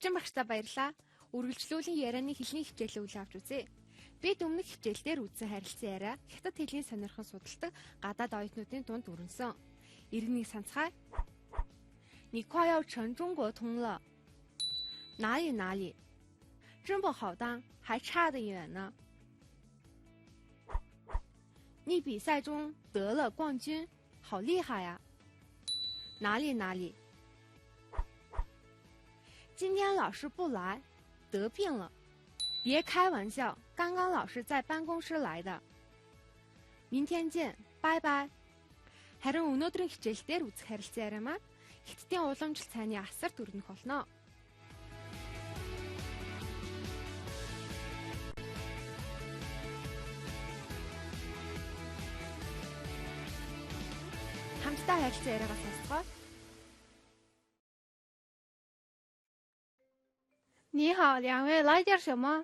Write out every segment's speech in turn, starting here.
Эрчим багштай баярлалаа. Үргэлжлүүлэн ярианы хэлний хичээлээ үйл авч үзье. Бид өмнөх хичээлдээр үзсэн харилцан яриа хятад хэлний сонирхон судалдаг гадаад оюутнуудын дунд өрнөсөн. Иргэнийг санацгаая. 你快要成中国通了。哪里哪里，真不好当，还差得远呢。你比赛中得了冠军，好厉害呀！哪里哪里，今天老师不来，得病了。别开玩笑，刚刚老师在办公室来的。明天见，拜拜。Харин өнөөдрийн хичээлдээр үзэх харилцан яриа маань Хятадын уламжлалт цайны асарт өрнөх болно. Хамтдаа харилцан яриагаа сонсцгоо. 你好，两位来点什么？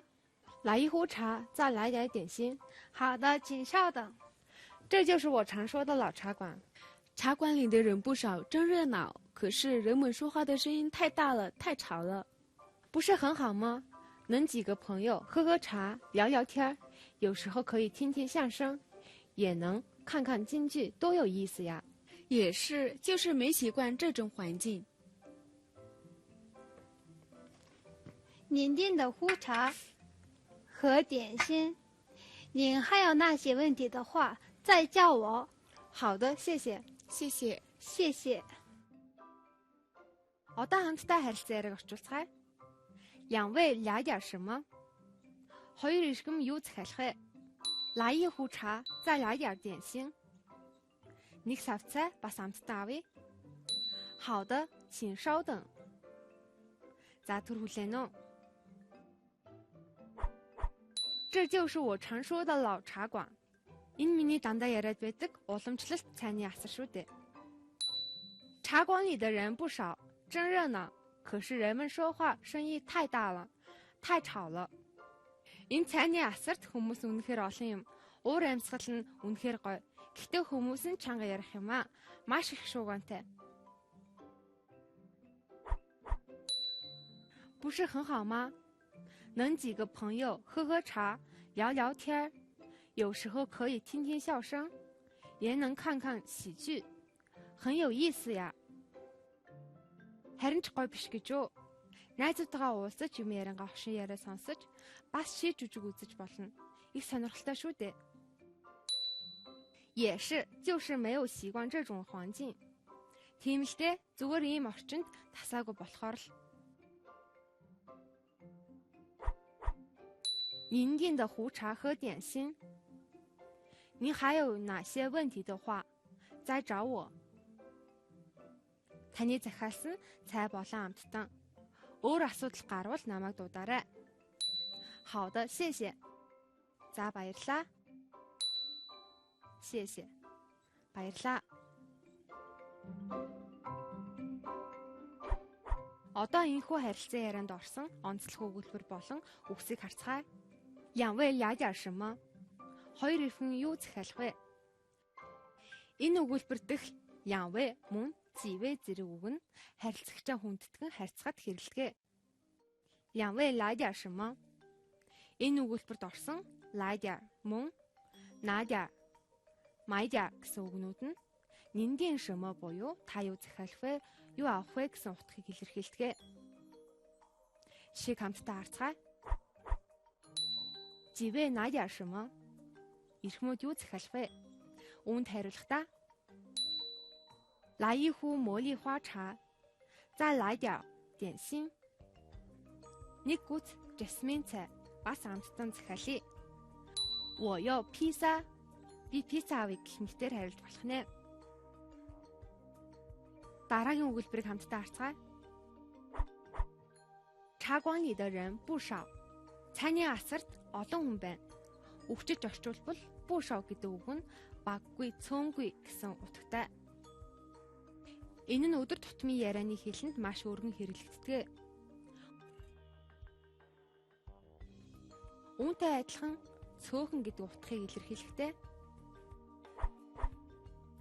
来一壶茶，再来点点心。好的，请稍等。这就是我常说的老茶馆。茶馆里的人不少，真热闹。可是人们说话的声音太大了，太吵了。不是很好吗？能几个朋友喝喝茶，聊聊天，有时候可以听听相声，也能看看京剧，多有意思呀！也是，就是没习惯这种环境。您订的壶茶和点心，您还有那些问题的话，再叫我。好的，谢谢，谢谢，谢谢。 Одоо хамтдаа харилцан яриаг орчуулцгаая. 两位聊点什么? хоёр иргэм юу захиалах вэ? 来一壶茶，再来点点心. Нэг сав цай бас амттай авъя. 好的，请稍等. За түр хүлээнэ үү? 这就是我常说的老茶馆. Энэ миний дандаа яриад байдаг уламжлалт цайны асар шүү дээ. 茶馆里的人不少。 真热闹，可是人们说话声音太大了，太吵了。Энэ цайны асарт хүмүүс үнэхээр олон юм. Уур амьсгал нь үнэхээр гоё. Гэхдээ хүмүүс нь чанга ярих юм аа. Маш их шуугантай. 不是很好吗？能几个朋友喝喝茶，聊聊天，有时候可以听听笑声，也能看看喜剧，很有意思呀。 Харин ч гоё биш гэж үү? Найзуудтайгаа уулзаж юм яриангаа хошин яриа сонсож, бас шийд жүжиг үзэж болно. Их сонирхолтой шүү дээ. 也是，就是没有习惯这种环境. Тийм л дээ, зүгээр ийм орчинд тасаагүй болохоор л. 您订的壶茶和点心，您还有哪些问题的话，再找我。 Таны захиалсан цай болон амттан. Өөр асуудал гарвал намайг дуудаарай. 好的，谢谢. За баярлаа. 谢谢. Баярлаа. Одоо энэхүү харилцан ярианд орсон онцлог өгүүлбэр болон үгсийг харцгаая. 两位聊点什么? Хоёр ирхэн юу захиалах вэ? Энэ өгүүлбэр дэх 两位мөн зивэ зэрэг үг нь харилцагчаа хүндэтгэн харьцахад хэрэглэдэг. 两位来点什么? Энэ өгүүлбэрт орсон 来点мөн 拿点买点гэсэн үгнүүд нь 您订什么буюу та юу захиалах вэ? Юу авах вэ гэсэн утгыг илэрхийлдэг. Шиг хамтдаа харцгаая. 几位拿点什么? Ирхмүүд юу захиалах вэ? Үүнд хариулахдаа 来一壶茉莉花茶，再来点点心。Нэг гүц жасмин цай, бас амттан захиалъя. 我要披萨, би пицца авъя гэх мэтээр хариулж болох нэ. Дараагийн өгүүлбэрийг хамтдаа харцгаая. 茶馆里的人不少. Цайны асарт олон хүн байна. Үгчиж орчуулбал 不少гэдэг үг нь баггүй, цөөнгүй гэсэн утгатай. Энэ нь өдөр тутмын ярианы хэлэнд маш өргөн хэрэглэгддэг. Үүнтэй адилхан цөөхөн гэдэг утгыг илэрхийлэхдээ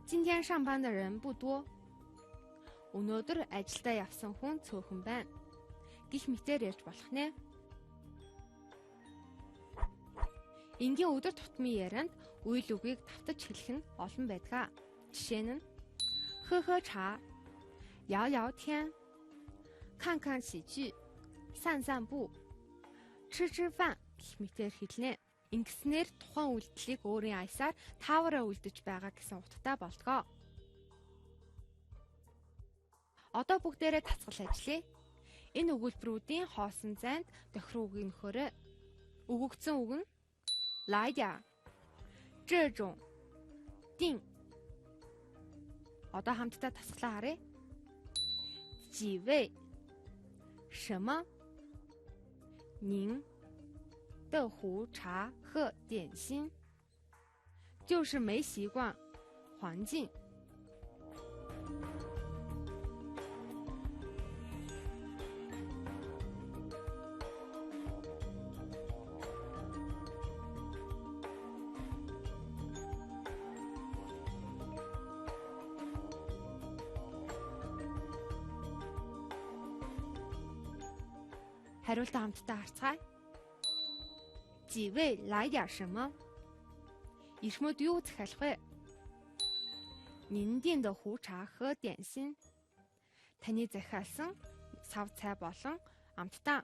今天上班的人不多. Өнөөдөр ажилдаа явсан хүн цөөхөн байна. гих мэтээр ярьж болох нэ. Энгийн өдөр тутмын ярианд үйл үгийг давтаж хэлэх нь олон байдаг. Жишээ нь喝喝茶、聊聊天、看看喜剧、散散步、吃吃饭гэх мэтээр хэлнэ. Ингэснээр тухайн үйлдэлийг өөрийн аясаар таавараа үлдэж байгаа гэсэн утгатай болдгоо. Одоо бүгдээрээ тасгал ажиллая. Энэ өгүүлбэрүүдийн хоосон зайд тохируу үгийг нөхөөрэй. Өгөгдсөн үг нь 来点这种定. Одоо хамтдаа тасглаа харъя. 几位什么您的壶茶和点心就是没习惯环境. хариултаа хамтдаа харцгаая. 几位来点什么? Ирмүүд юу захиалах вэ? 您订的壶茶和点心. Таны захиалсан сав цай болон амттан.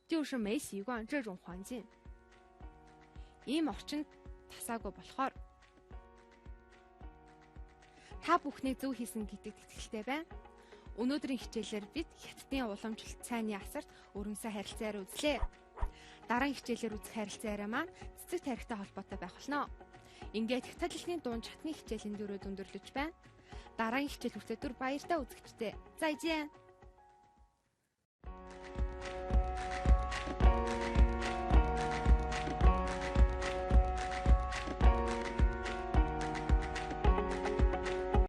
就是没习惯这种环境. Ийм орчинд тасаагүй болохоор та бүхнийг зөв хийсэн гэдэгт итгэлтэй байна. Өнөөдрийн хичээлээр бид хятадын уламжлалт цайны асарт өргөнсөн харилцаар үзлээ. Дараагийн хичээлээр үзэх харилцаараа маань цэцэг тарихтай холбоотой байх болно. Ингээд хятад хэлний дунд чатны хичээлийн дөрөв өндөрлөж байна. Дараагийн хичээл хүртэл баяртай үзэгчдээ. За ижээ.